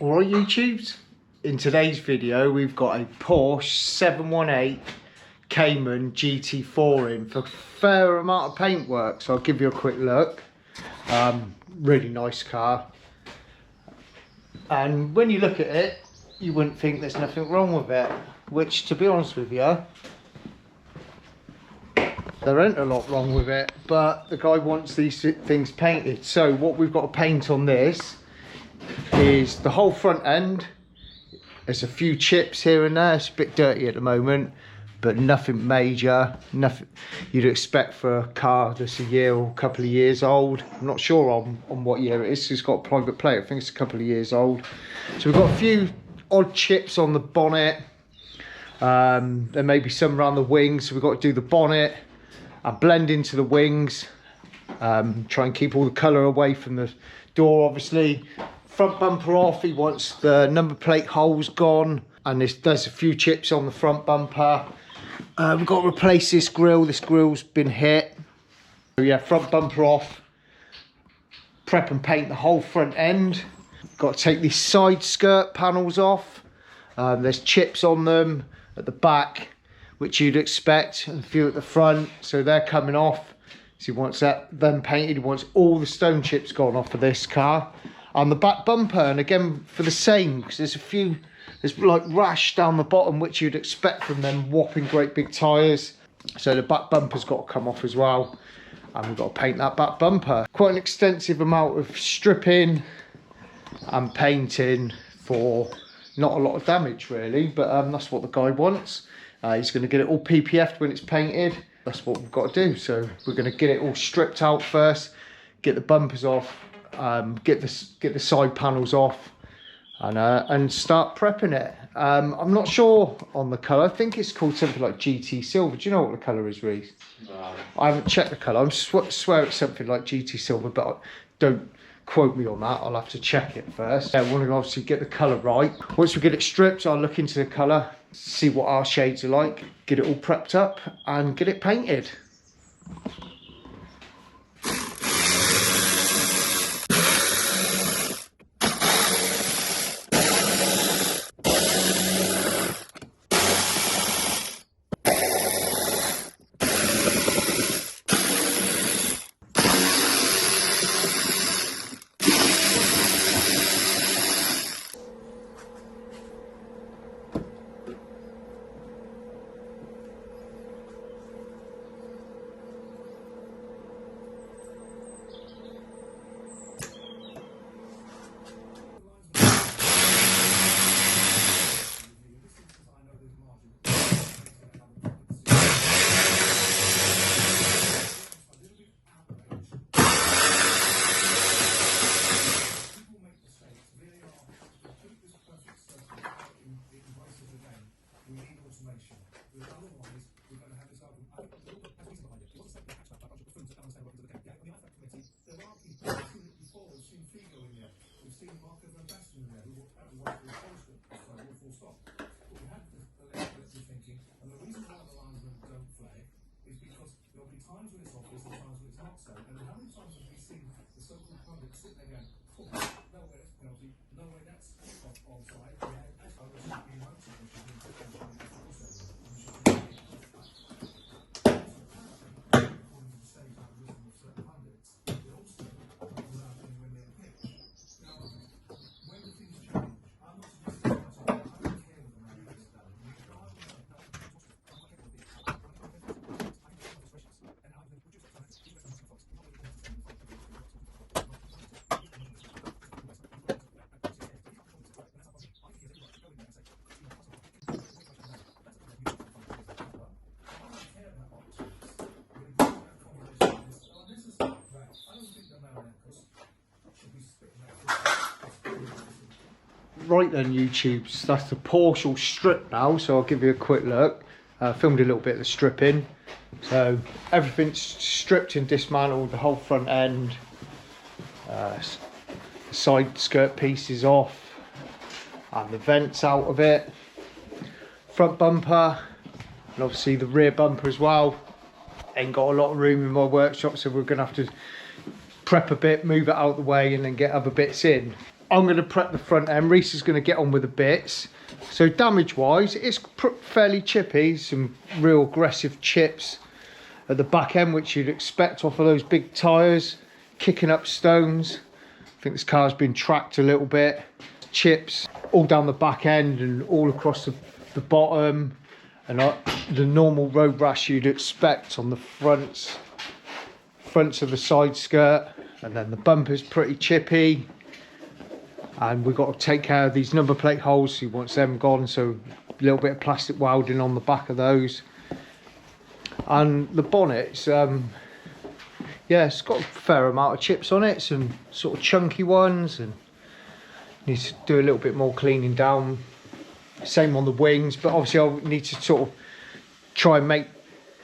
Alright YouTubes, in today's video we've got a Porsche 718 Cayman GT4 in for a fair amount of paintwork, so I'll give you a quick look. Really nice car, and when you look at it you wouldn't think there's nothing wrong with it, which to be honest with you there ain't a lot wrong with it, but the guy wants these things painted. So what we've got to paint on this is the whole front end. There's a few chips here and there, it's a bit dirty at the moment, but nothing major, nothing you'd expect for a car that's a year or a couple of years old. I'm not sure on what year it is, it's got a private plate, I think it's a couple of years old. So we've got a few odd chips on the bonnet, there may be some around the wings, so we've got to do the bonnet and blend into the wings, try and keep all the colour away from the door obviously. Front bumper off, he wants the number plate holes gone, and there's a few chips on the front bumper. We've got to replace this grill's been hit. So yeah, front bumper off, prep and paint the whole front end. Got to take these side skirt panels off, there's chips on them at the back which you'd expect, and a few at the front, so they're coming off. So he wants them painted, he wants all the stone chips gone off of this car. On the back bumper, and again for the same, because there's like rash down the bottom which you'd expect from them whopping great big tyres. So the back bumper's got to come off as well, and we've got to paint that back bumper. Quite an extensive amount of stripping and painting for not a lot of damage really, but that's what the guy wants. He's going to get it all PPF'd when it's painted. That's what we've got to do. So we're going to get it all stripped out first, get the bumpers off, get the side panels off, and start prepping it. I'm not sure on the colour. I think it's called something like GT Silver. Do you know what the colour is, Reece? No. I haven't checked the colour. I swear it's something like GT Silver, but don't quote me on that. I'll have to check it first. I want to obviously get the colour right. Once we get it stripped, I'll look into the colour, see what our shades are like, get it all prepped up and get it painted. Right then YouTube, so that's the Porsche all stripped now, so I'll give you a quick look. Filmed a little bit of the stripping. So everything's stripped and dismantled, the whole front end, the side skirt pieces off, and the vents out of it. Front bumper, and obviously the rear bumper as well. Ain't got a lot of room in my workshop, so we're gonna have to prep a bit, move it out the way, and then get other bits in. I'm going to prep the front end. Reese is going to get on with the bits. So damage wise, it's fairly chippy. Some real aggressive chips at the back end, which you'd expect off of those big tyres, kicking up stones. I think this car's been tracked a little bit. Chips all down the back end and all across the bottom, and the normal road rash you'd expect on the fronts of the side skirt. And then the bumper's pretty chippy, and we've got to take care of these number plate holes. He wants them gone, so a little bit of plastic welding on the back of those. And the bonnet's yeah, it's got a fair amount of chips on it, some sort of chunky ones, and needs to do a little bit more cleaning down. Same on the wings, but obviously I'll need to sort of try and make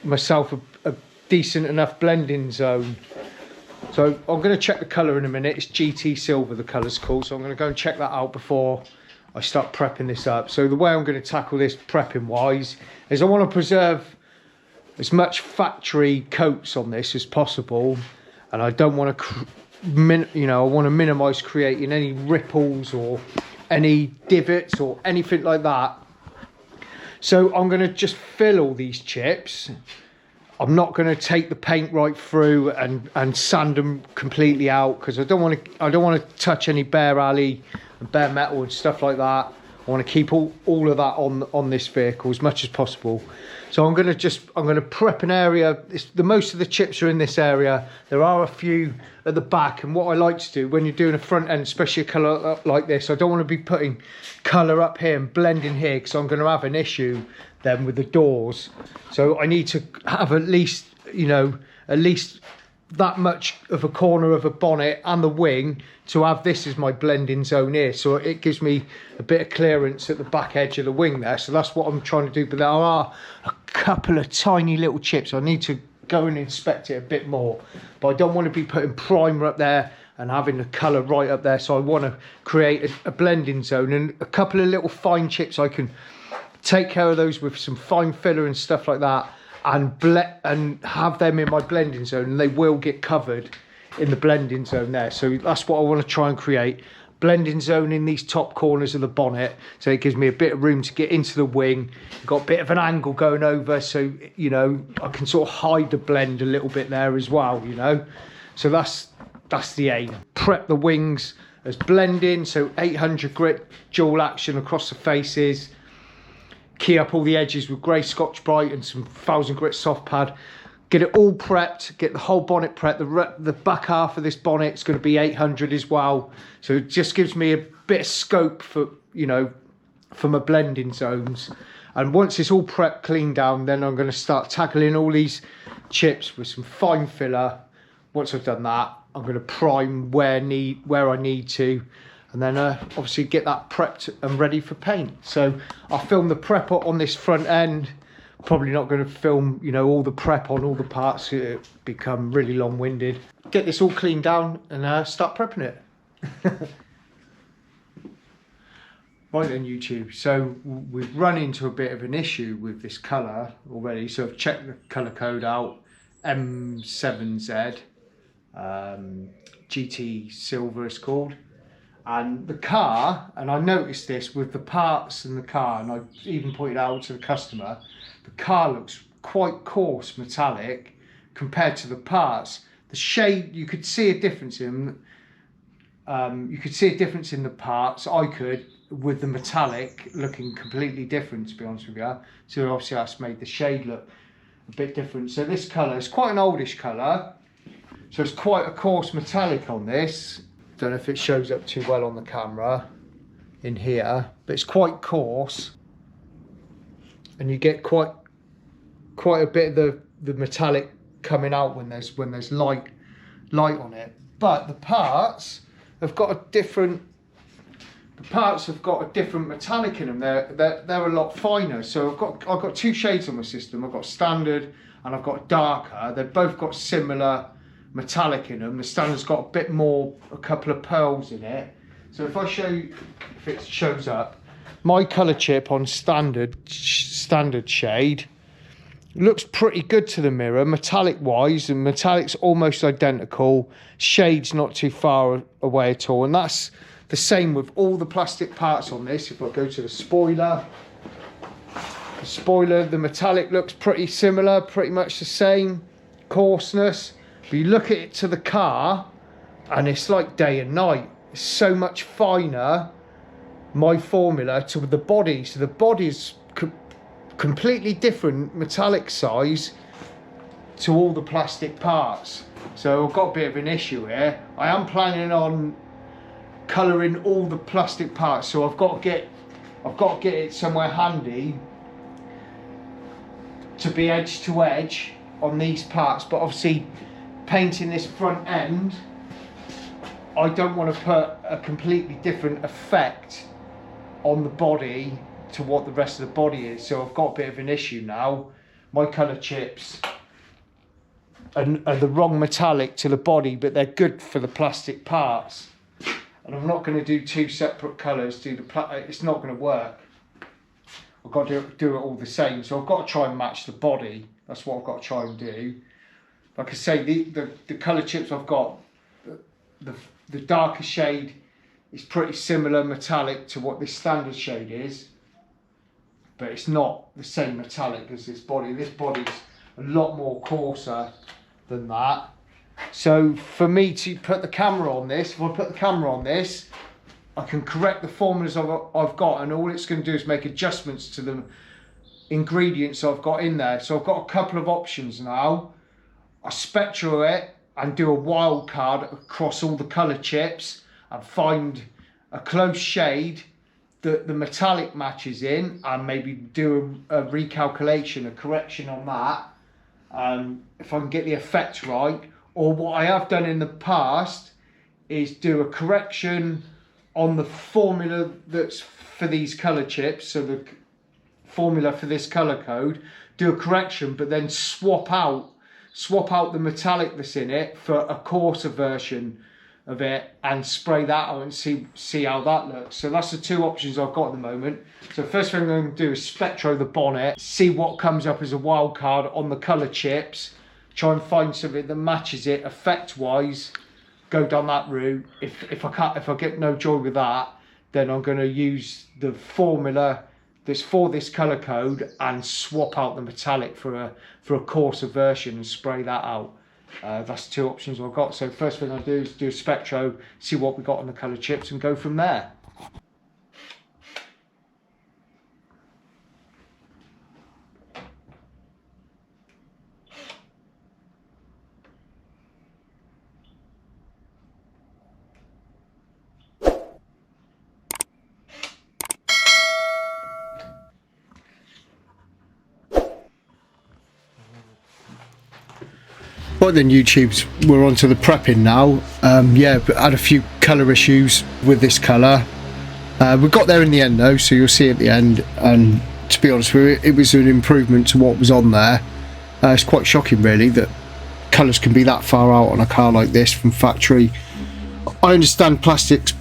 myself a decent enough blending zone. So I'm going to check the colour in a minute. It's GT Silver, the colour's called, so I'm going to go and check that out before I start prepping this up. So the way I'm going to tackle this prepping wise is I want to preserve as much factory coats on this as possible, and I don't want to I want to minimize creating any ripples or any divots or anything like that. So I'm going to just fill all these chips. I'm not going to take the paint right through and sand them completely out, because I don't want to touch any bare alley and bare metal and stuff like that. I want to keep all of that on this vehicle as much as possible. So I'm going to prep an area. The most of the chips are in this area. There are a few at the back, and what I like to do when you're doing a front end, especially a colour like this, I don't want to be putting colour up here and blending here, because I'm going to have an issue then with the doors. So I need to have at least that much of a corner of a bonnet and the wing to have this as my blending zone here, so it gives me a bit of clearance at the back edge of the wing there. So that's what I'm trying to do. But there are a couple of tiny little chips. I need to go and inspect it a bit more, but I don't want to be putting primer up there and having the colour right up there. So I want to create a blending zone, and a couple of little fine chips I can take care of those with some fine filler and stuff like that, and have them in my blending zone, and they will get covered in the blending zone there. So that's what I want to try and create, blending zone in these top corners of the bonnet, so it gives me a bit of room to get into the wing. You've got a bit of an angle going over, so I can sort of hide the blend a little bit there as well, so that's the aim. Prep the wings as blending, so 800 grit dual action across the faces. Key up all the edges with grey Scotch Brite and some 1000 grit soft pad. Get it all prepped, get the whole bonnet prepped. The back half of this bonnet is going to be 800 as well. So it just gives me a bit of scope for, for my blending zones. And once it's all prepped, cleaned down, then I'm going to start tackling all these chips with some fine filler. Once I've done that, I'm going to prime where I need to. And then obviously get that prepped and ready for paint. So I'll film the prep on this front end. Probably not going to film, all the prep on all the parts. It'll become really long-winded. Get this all cleaned down and start prepping it. Right then, YouTube. So we've run into a bit of an issue with this colour already. So I've checked the colour code out. M7Z. GT Silver is called. And the car, and I noticed this with the parts in the car, and I even pointed out to the customer, the car looks quite coarse metallic compared to the parts. The shade, you could see a difference in the parts. I could, with the metallic looking completely different, to be honest with you. So obviously that's made the shade look a bit different. So this colour is quite an oldish colour, so it's quite a coarse metallic on this. Don't know if it shows up too well on the camera in here, but it's quite coarse, and you get quite a bit of the metallic coming out when there's light on it. But the parts have got a different metallic in them. They're a lot finer. So I've got two shades on my system. I've got standard and I've got darker. They've both got similar metallic in them. The standard's got a bit more, a couple of pearls in it. So if I show you, if it shows up, my colour chip on standard shade looks pretty good to the mirror, metallic wise, and metallic's almost identical. Shade's not too far away at all, and that's the same with all the plastic parts on this. If I go to the spoiler, the metallic looks pretty similar, pretty much the same coarseness. But you look at it to the car and it's like day and night. It's so much finer, my formula, to the body. So the body's completely different metallic size to all the plastic parts. So I've got a bit of an issue here. I am planning on colouring all the plastic parts, so I've got to get it somewhere handy to be edge to edge on these parts. But obviously painting this front end, I don't want to put a completely different effect on the body to what the rest of the body is. So I've got a bit of an issue now. My colour chips are the wrong metallic to the body, but they're good for the plastic parts. And I'm not going to do two separate colours. It's not going to work. I've got to do it all the same. So I've got to try and match the body. That's what I've got to try and do. Like I say, the colour chips I've got, the darker shade is pretty similar metallic to what this standard shade is, but it's not the same metallic as this body. This body's a lot more coarser than that. So for me to put the camera on this, if I put the camera on this, I can correct the formulas I've got, and all it's going to do is make adjustments to the ingredients I've got in there. So I've got a couple of options now. I spectral it and do a wild card across all the colour chips and find a close shade that the metallic matches in, and maybe do a recalculation, a correction on that, if I can get the effect right. Or what I have done in the past is do a correction on the formula that's for these colour chips, so the formula for this colour code, do a correction, but then swap out the metallic that's in it for a coarser version of it and spray that out and see how that looks. So that's the two options I've got at the moment. So first thing I'm going to do is spectro the bonnet, see what comes up as a wild card on the colour chips, try and find something that matches it effect wise, go down that route. If I get no joy with that, then I'm going to use the formula that's for this colour code and swap out the metallic for a coarser version and spray that out. That's the two options I've got. So first thing I do is do a spectro, see what we got on the colour chips, and go from there. Right then, YouTubes, we're on to the prepping now. Yeah, but had a few colour issues with this colour. We got there in the end though, so you'll see at the end, and to be honest with you, it was an improvement to what was on there. It's quite shocking really that colours can be that far out on a car like this from factory. I understand plastics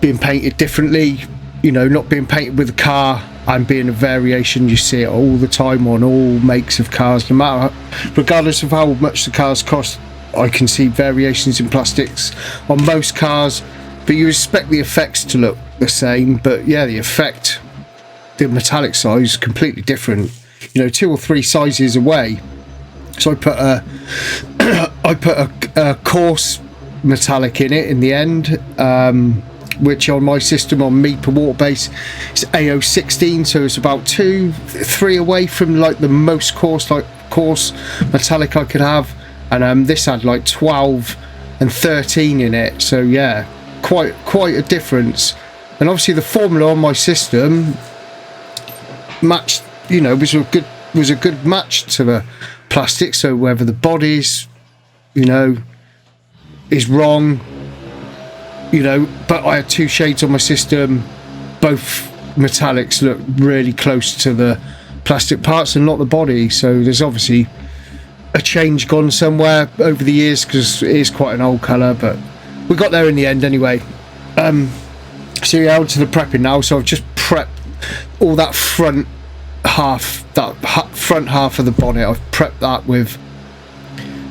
being painted differently, you know, not being painted with the car and being a variation. You see it all the time on all makes of cars, no matter, regardless of how much the cars cost. I can see variations in plastics on most cars, but you expect the effects to look the same. But yeah, the effect, the metallic size is completely different, you know, 2 or 3 sizes away. So I put a coarse metallic in it in the end, which on my system on Mipa WBC is AO16, so it's about 2-3 away from like the most coarse metallic I could have, and this had like 12 and 13 in it. So yeah, quite a difference. And obviously the formula on my system matched, you know, was a good match to the plastic. So whether the body's, you know, is wrong, you know, but I had 2 shades on my system, both metallics look really close to the plastic parts and not the body. So there's obviously a change gone somewhere over the years, because it is quite an old colour, but we got there in the end anyway. So yeah, on to the prepping now. So I've just prepped all that front half of the bonnet. I've prepped that with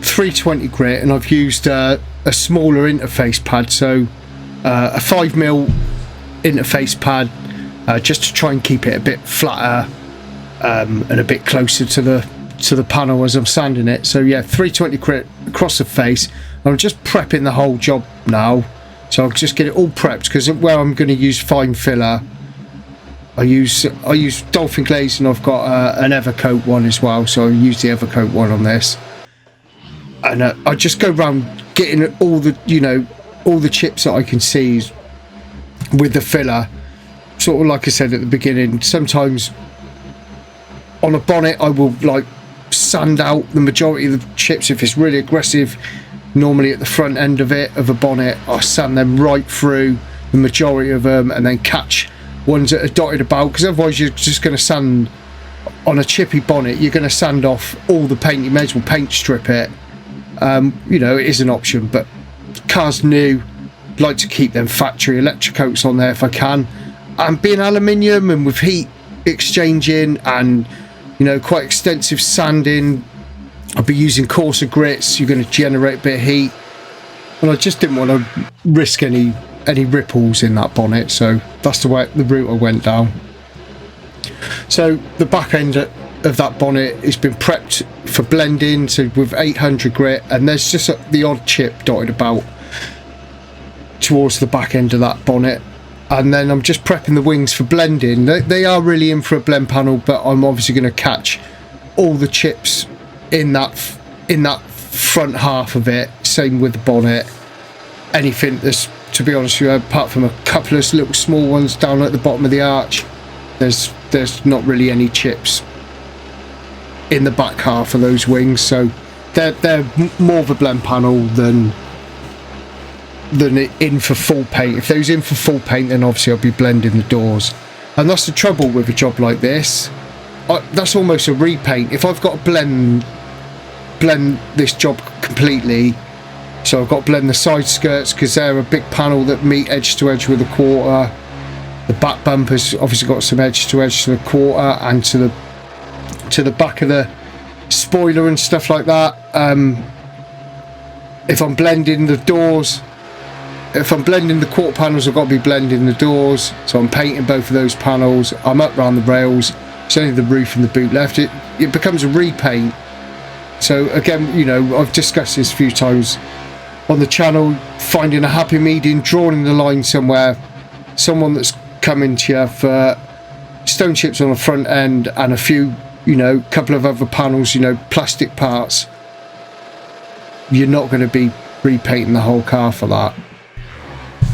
320 grit, and I've used a smaller interface pad. So a 5mm interface pad, just to try and keep it a bit flatter and a bit closer to the panel as I'm sanding it. So yeah, 320 grit across the face. I'm just prepping the whole job now, so I'll just get it all prepped, because where I'm going to use fine filler, I use Dolphin Glaze, and I've got an Evercoat one as well, so I'll use the Evercoat one on this. And I just go around getting all the, you know, all the chips that I can see with the filler. Sort of like I said at the beginning, sometimes on a bonnet I will like sand out the majority of the chips if it's really aggressive. Normally at the front end of a bonnet, I sand them right through, the majority of them, and then catch ones that are dotted about, because otherwise you're just going to sand on a chippy bonnet, you're going to sand off all the paint. You may as well paint strip it. You know, it is an option, but cars new, like to keep them factory electrocoats on there if I can, and being aluminium and with heat exchanging and, you know, quite extensive sanding, I'll be using coarser grits. You're going to generate a bit of heat, and I just didn't want to risk any ripples in that bonnet, so that's the route I went down. So the back end of that bonnet has been prepped for blending, so with 800 grit, and there's just the odd chip dotted about towards the back end of that bonnet. And then I'm just prepping the wings for blending. They are really in for a blend panel, but I'm obviously going to catch all the chips in that front half of it. Same with the bonnet. Anything that's, to be honest with you, apart from a couple of little small ones down at the bottom of the arch, there's not really any chips in the back half of those wings, so they're more of a blend panel than in for full paint. If those in for full paint, then obviously I'll be blending the doors, and that's the trouble with a job like this. That's almost a repaint. If I've got to blend this job completely, so I've got to blend the side skirts because they're a big panel that meet edge to edge with a quarter. The back bumper's obviously got some edge to edge to the quarter and to the back of the spoiler and stuff like that. If I'm blending the doors, if I'm blending the quarter panels, I've got to be blending the doors, so I'm painting both of those panels. I'm up around the rails, it's only the roof and the boot left. It becomes a repaint. So again, you know, I've discussed this a few times on the channel, finding a happy medium, drawing the line somewhere, someone that's coming to you for stone chips on the front end and a few, you know, couple of other panels, you know, plastic parts. You're not going to be repainting the whole car for that.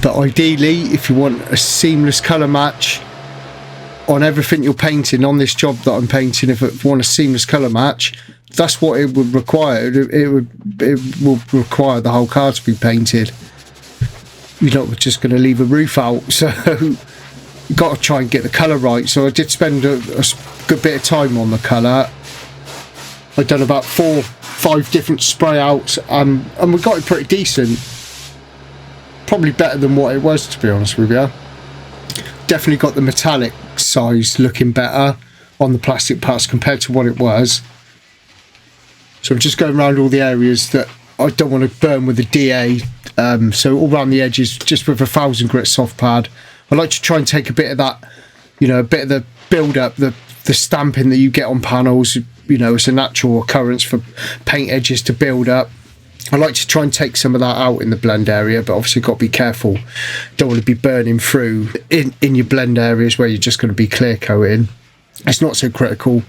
But ideally, if you want a seamless colour match on everything you're painting on this job that I'm painting, if you want a seamless colour match, that's what it would require. It will require the whole car to be painted. You're not just going to leave a roof out, so you've got to try and get the colour right. So I did spend a good bit of time on the colour. I've done about 4-5 different spray outs, and we got it pretty decent. Probably better than what it was, to be honest with you. Definitely got the metallic size looking better on the plastic parts compared to what it was. So I'm just going around all the areas that I don't want to burn with the DA. So all around the edges, just with a 1000 grit soft pad. I like to try and take a bit of that, you know, a bit of the build up, the stamping that you get on panels. You know, it's a natural occurrence for paint edges to build up. I like to try and take some of that out in the blend area, but obviously got to be careful. Don't want to be burning through in your blend areas where you're just going to be clear coating. It's not so critical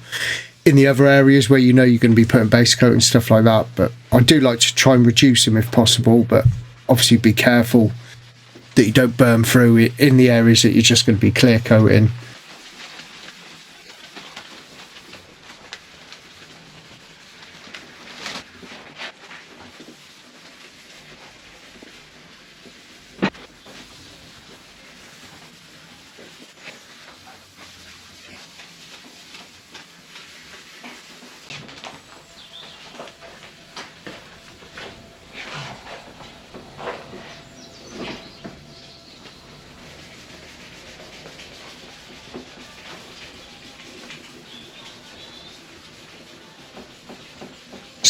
in the other areas where you know you're going to be putting base coat and stuff like that, but I do like to try and reduce them if possible, but obviously be careful that you don't burn through in the areas that you're just going to be clear coating.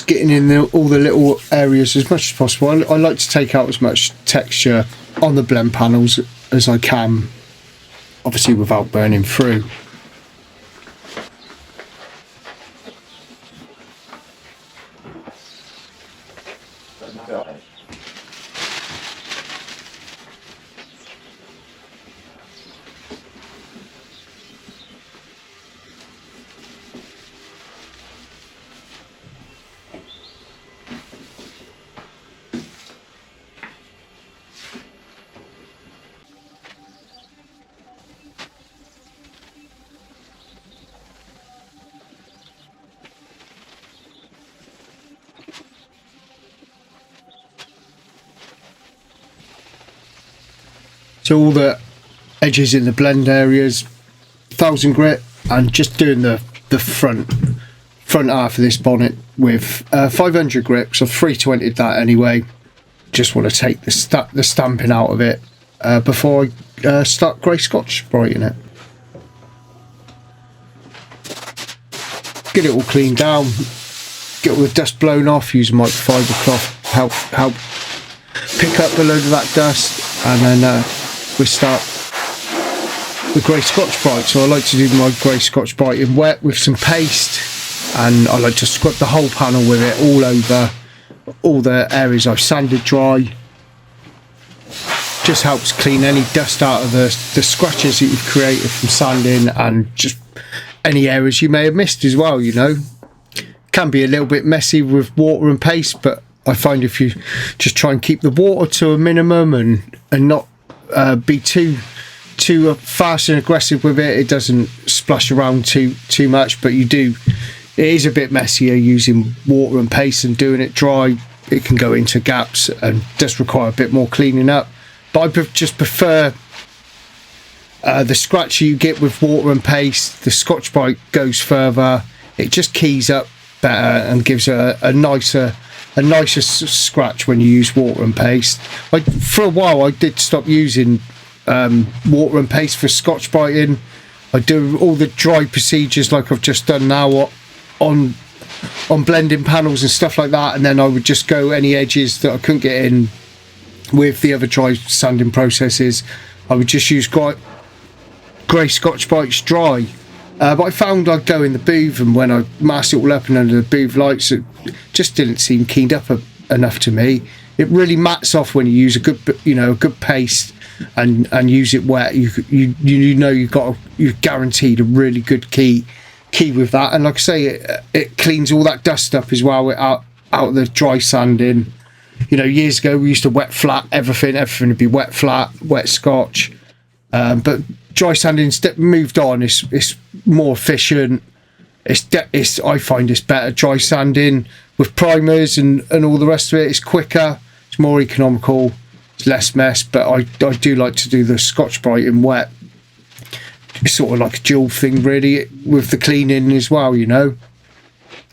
Getting in all the little areas as much as possible. I like to take out as much texture on the blend panels as I can, obviously without burning through. So all the edges in the blend areas, 1000 grit, and just doing the front half of this bonnet with 500 grit. So I've 320'd that anyway. Just want to take the stamping out of it before I start grey scotch spraying it. Get it all cleaned down, get all the dust blown off, use a microfiber cloth, help pick up a load of that dust, and then we start the grey scotch brite. So I like to do my grey scotch brite in wet with some paste, and I like to scrub the whole panel with it all over all the areas I've sanded dry. Just helps clean any dust out of the scratches that you've created from sanding, and just any areas you may have missed as well, you know. Can be a little bit messy with water and paste, but I find if you just try and keep the water to a minimum and not be too fast and aggressive with it, it doesn't splash around too much. But it is a bit messier using water and paste and doing it dry. It can go into gaps and does require a bit more cleaning up. But I just prefer the scratch you get with water and paste. The Scotch Brite goes further. It just keys up better and gives a nicer scratch when you use water and paste. For a while I did stop using water and paste for Scotch Briting. I do all the dry procedures like I've just done now on blending panels and stuff like that, and then I would just go any edges that I couldn't get in with the other dry sanding processes. I would just use grey Scotch Brites dry. But I found I'd go in the booth, and when I masked it all up and under the booth lights, it just didn't seem keyed up enough to me. It really mats off when you use a good paste and use it wet. You know you're guaranteed a really good key with that. And like I say, it cleans all that dust up as well out of the dry sanding. You know, years ago we used to wet flat everything would be wet flat, wet scotch. But dry sanding moved on. It's more efficient. I find it's better dry sanding with primers and all the rest of it. It's quicker, it's more economical, it's less mess. But I do like to do the Scotch Brite in wet. It's sort of like a dual thing really with the cleaning as well, you know.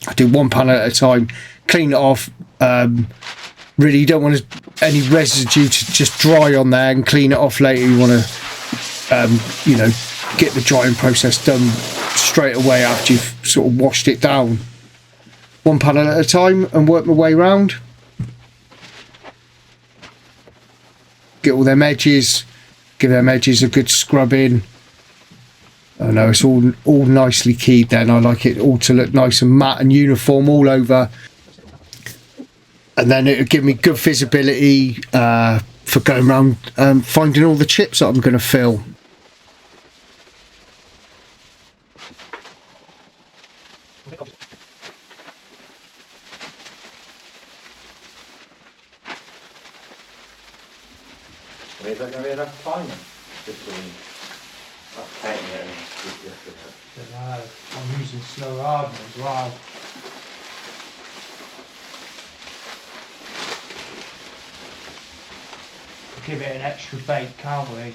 I do one panel at a time, clean it off. Really you don't want any residue to just dry on there and clean it off later. You want to get the drying process done straight away after you've sort of washed it down. One panel at a time and work my way round. Get all them edges, give them edges a good scrubbing. I know it's all nicely keyed then. I like it all to look nice and matte and uniform all over. And then it'll give me good visibility for going around finding all the chips that I'm going to fill. Is that going to be enough time? Painting it and I'm using slow hardener as well. Give it an extra bake, can't we?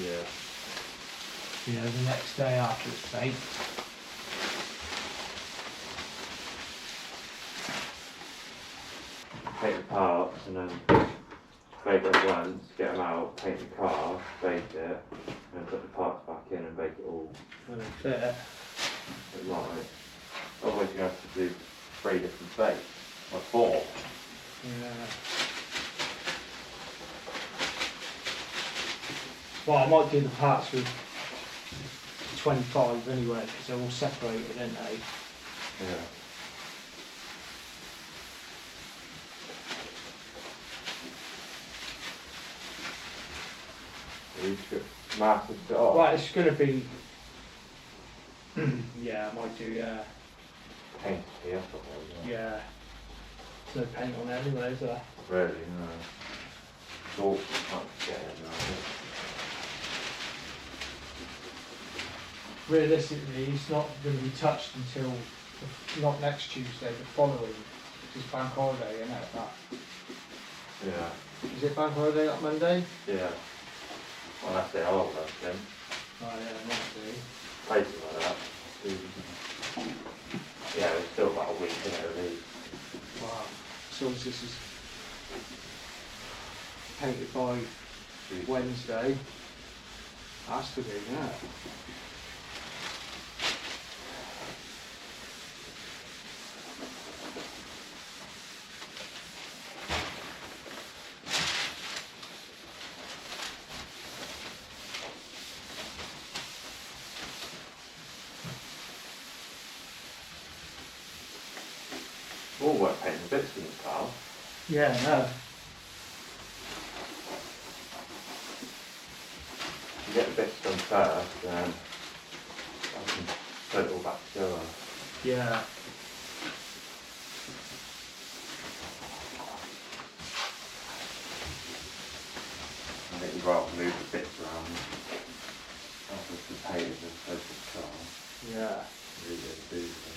yeah. You know, the next day after it's baked. Take the parts and then bake them once, get them out, paint the car, bake it, and then put the parts back in and bake it all Fit. right. Otherwise you have to do 3 different bakes, or 4. Yeah. might do the parts with 25 anyway, because they're all separated, aren't they? Yeah. You should master it off. Right, it's going to be. Yeah, I might do. Yeah. Paint here. Yeah. There's no paint on it anyway, is there? Really, no. It's all not getting Realistically, it's not going to be touched until not next Tuesday, the following, which is bank holiday, isn't it? That. Yeah. Is it bank holiday that Monday? Yeah. Well, that's it, all of that then. Oh yeah, Monday. Places like that. Yeah, there's still about a week in it, really. Wow. So this is painted by Wednesday. Has to be, yeah. All work painting bits in the car. Yeah, no. You get the bits done first, then I can put it all back together. Yeah. I think you'd rather move the bits around after the paint as opposed to the car. Yeah. Really do things.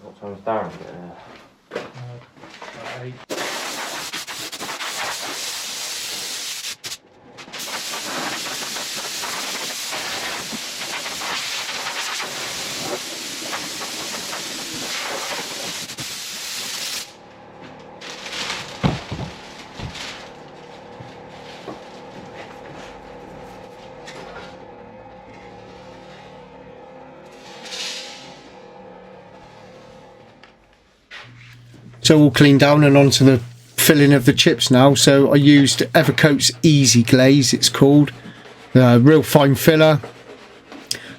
What time's Darren getting there? Right. So all cleaned down and onto the filling of the chips now. So I used Evercoat's Easy Glaze, it's called. Real fine filler.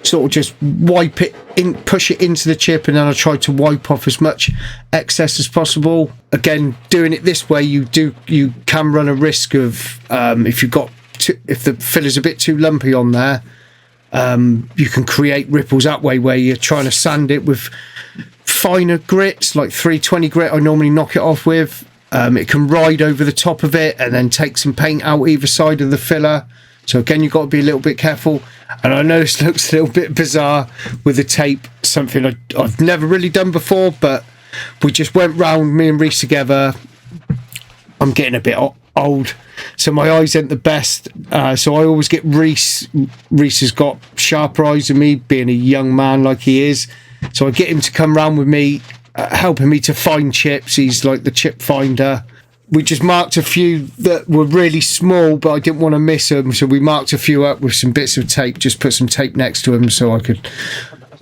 Sort of just wipe it in, push it into the chip, and then I try to wipe off as much excess as possible. Again, doing it this way, you can run a risk of if the filler's a bit too lumpy on there, you can create ripples that way where you're trying to sand it with finer grits, like 320 grit I normally knock it off with. It can ride over the top of it and then take some paint out either side of the filler. So again, you've got to be a little bit careful. And I know this looks a little bit bizarre with the tape, something I've never really done before, but we just went round, me and Reese together. I'm getting a bit old, so my eyes ain't the best. So I always get Reese. Reese has got sharper eyes than me, being a young man like he is. So I get him to come round with me, helping me to find chips. He's like the chip finder. We just marked a few that were really small, but I didn't want to miss them. So we marked a few up with some bits of tape, just put some tape next to them so I could,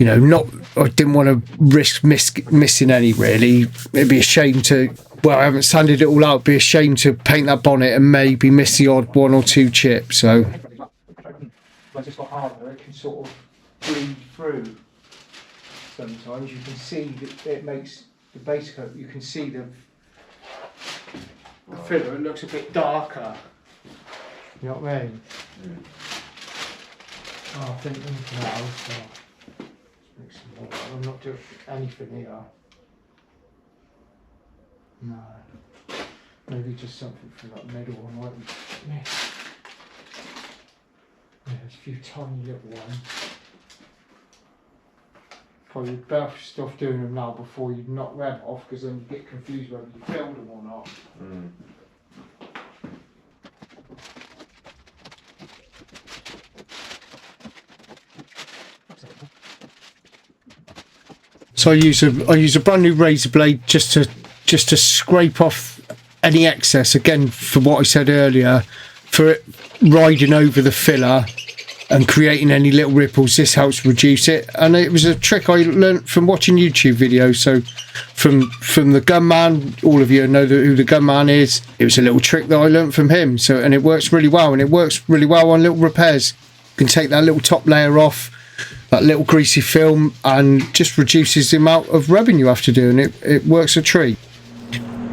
I didn't want to risk missing any, really. It'd be a shame to, well, I haven't sanded it all out. It'd be a shame to paint that bonnet and maybe miss the odd one or two chips. So when it's got harder, it can sort of bleed through. Sometimes you can see that it makes the base coat, you can see the filler, it looks a bit darker. You know what I mean? Mm. Oh, I think now, so make some more. I'm not doing anything here. No. Maybe just something for that middle one, might be. There's a few tiny little ones. Probably better stuff doing them now before you knock them off, because then you get confused whether you filled them or not. So I use a brand new razor blade just to scrape off any excess, again for what I said earlier, for it riding over the filler and creating any little ripples. This helps reduce it, and it was a trick I learnt from watching YouTube videos. So from the Gunman, all of you know who the Gunman is. It was a little trick that I learnt from him. So, and it works really well, and it works really well on little repairs. You can take that little top layer off, that little greasy film, and just reduces the amount of rubbing you have to do, and it works a treat.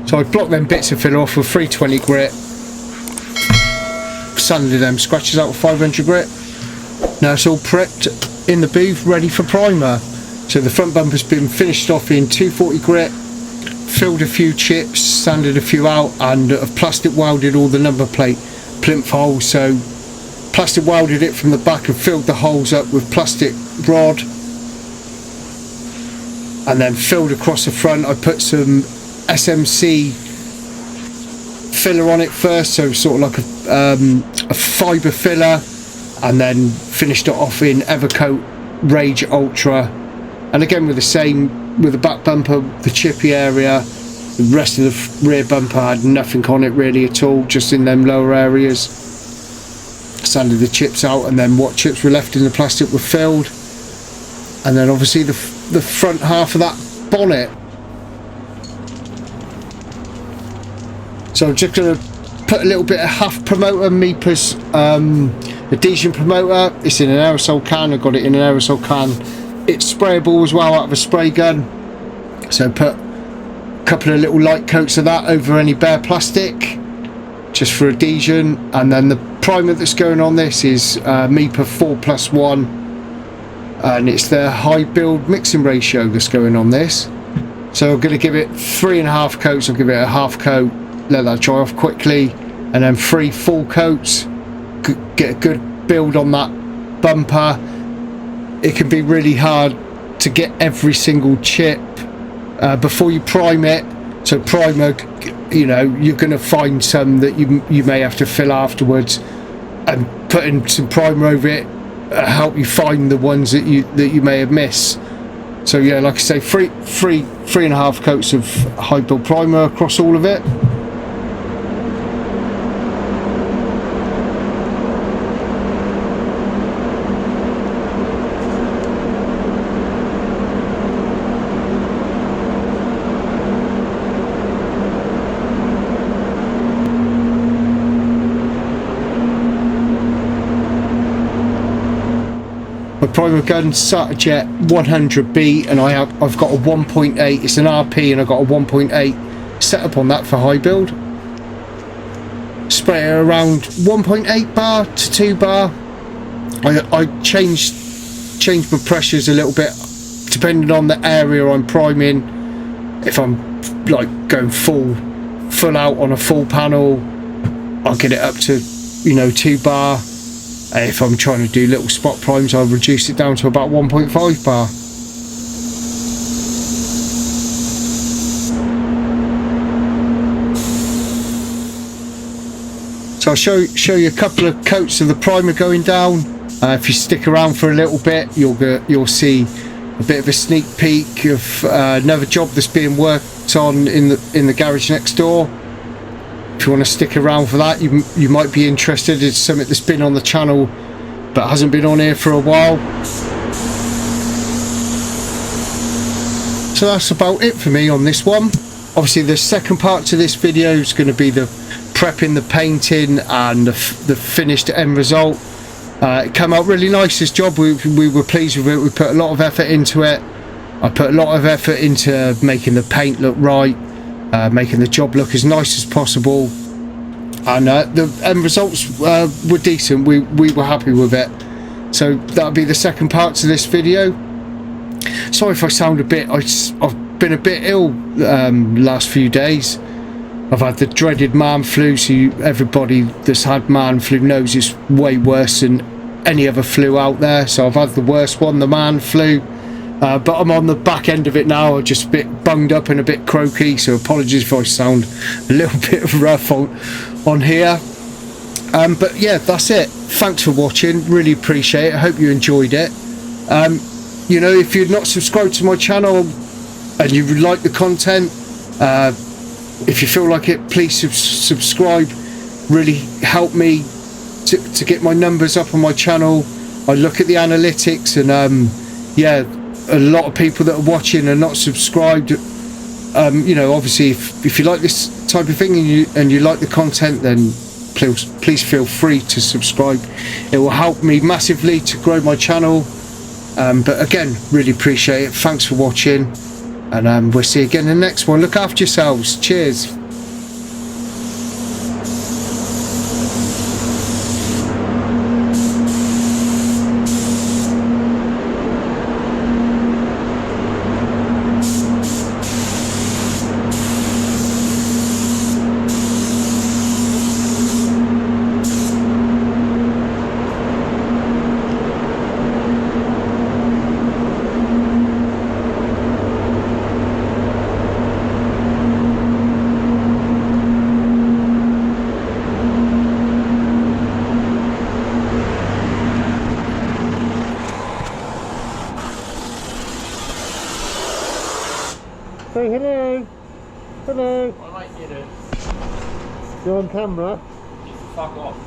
So I blocked them bits of filler off with 320 grit, sanded them scratches out with 500 grit. Now it's all prepped in the booth, ready for primer. So the front bumper's been finished off in 240 grit, filled a few chips, sanded a few out, and have plastic welded all the number plate plinth holes. So plastic welded it from the back and filled the holes up with plastic rod, and then filled across the front. I put some SMC filler on it first, so sort of like a fibre filler, and then finished it off in Evercoat Rage Ultra. And again with the same, with the back bumper, the chippy area, the rest of the rear bumper had nothing on it really at all, just in them lower areas. Sanded the chips out, and then what chips were left in the plastic were filled, and then obviously the front half of that bonnet. So I'm just going to put a little bit of half promoter, Mipa's adhesion promoter. It's in an aerosol can. I got it in an aerosol can. It's sprayable as well out of a spray gun. So put a couple of little light coats of that over any bare plastic, just for adhesion. And then the primer that's going on this is Mipa 4+1, and it's the high build mixing ratio that's going on this. So I'm going to give it 3.5 coats. I'll give it a half coat, let that dry off quickly, and then 3 full coats. Get a good build on that bumper. It can be really hard to get every single chip before you prime it. So primer, you know, you're going to find some that you may have to fill afterwards, and putting some primer over it help you find the ones that you may have missed. So yeah, like I say, 3.5 coats of high build primer across all of it. My primer gun, Satajet 100B, and I've got a 1.8. It's an RP, and I've got a 1.8 set up on that for high build. Spray it around 1.8 bar to 2 bar. I change my pressures a little bit depending on the area I'm priming. If I'm like going full out on a full panel, I'll get it up to, you know, 2 bar. If I'm trying to do little spot primes, I'll reduce it down to about 1.5 bar. So I'll show you a couple of coats of the primer going down. If you stick around for a little bit, you'll see a bit of a sneak peek of another job that's being worked on in the garage next door. If you want to stick around for that, you might be interested. It's something that's been on the channel but hasn't been on here for a while. So that's about it for me on this one. Obviously the second part to this video is going to be the prepping, the painting, and the finished end result. It came out really nice, this job. We were pleased with it. We put a lot of effort into it. I put a lot of effort into making the paint look right, making the job look as nice as possible, and the end results were decent. We were happy with it. So that'll be the second part to this video. Sorry if I sound a bit, I've been a bit ill last few days. I've had the dreaded man flu, so everybody that's had man flu knows it's way worse than any other flu out there. So I've had the worst one, the man flu. But I'm on the back end of it now. I'm just a bit bunged up and a bit croaky, so apologies if I sound a little bit rough on here. But yeah, that's it. Thanks for watching, really appreciate it. I hope you enjoyed it. You know, if you're not subscribed to my channel and you like the content, if you feel like it, please subscribe. Really help me to get my numbers up on my channel. I look at the analytics, and yeah, a lot of people that are watching are not subscribed. You know, obviously if you like this type of thing and you like the content, then please feel free to subscribe. It will help me massively to grow my channel. But again, really appreciate it. Thanks for watching, and we'll see you again in the next one. Look after yourselves. Cheers. Say hello. Hello. What am I doing? You're on camera. Fuck off.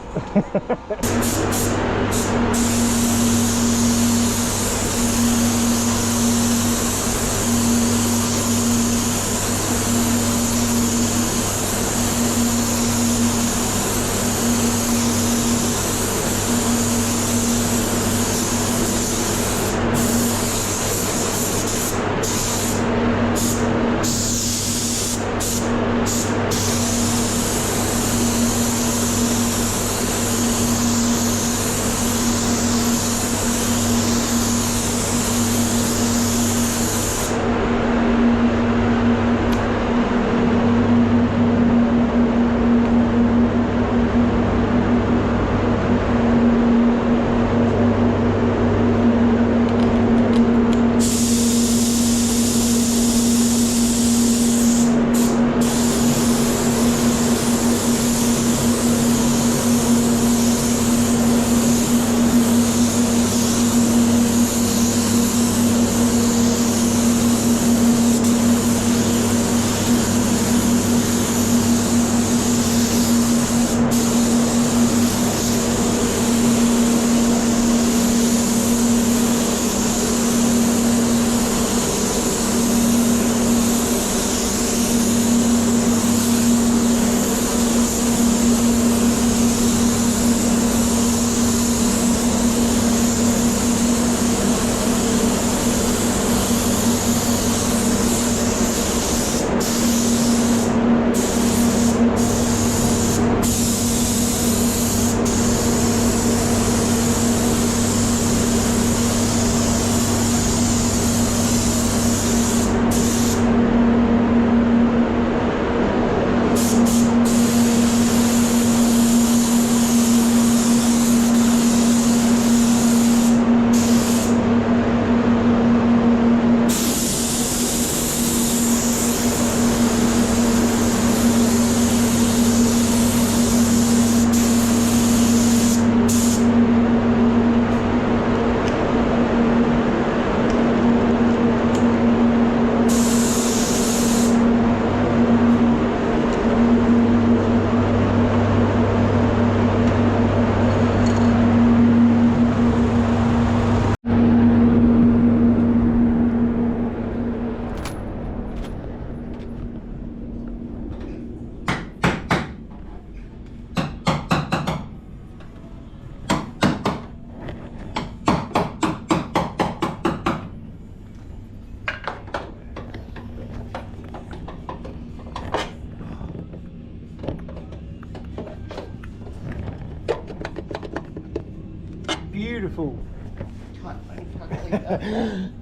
Beautiful.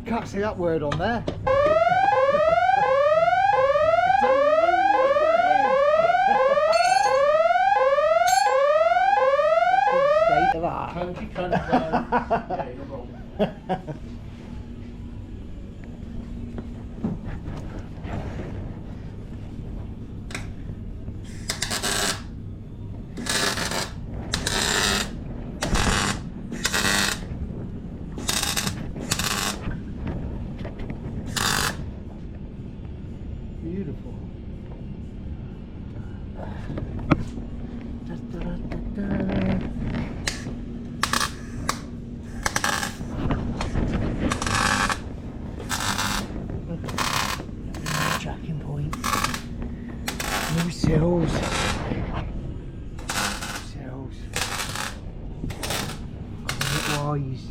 Can't see that word on there. say to that? Country cunt. Yeah, you're wrong. Beautiful. Tracking point. New sills. Sills. Wise.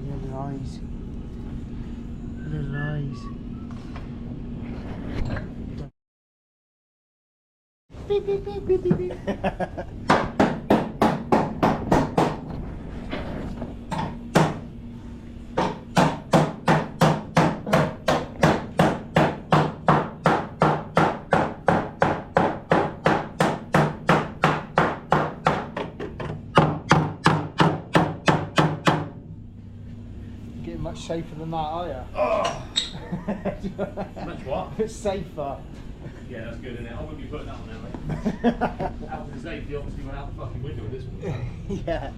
Little eyes. Little eyes. Beep, beep, beep, beep, beep, beep. Getting much safer than that, are you? Oh. Much what? It's safer. Yeah, that's good, isn't it? I wouldn't be putting that on there, mate. Out of the safety, obviously went out the fucking window with this one. Yeah.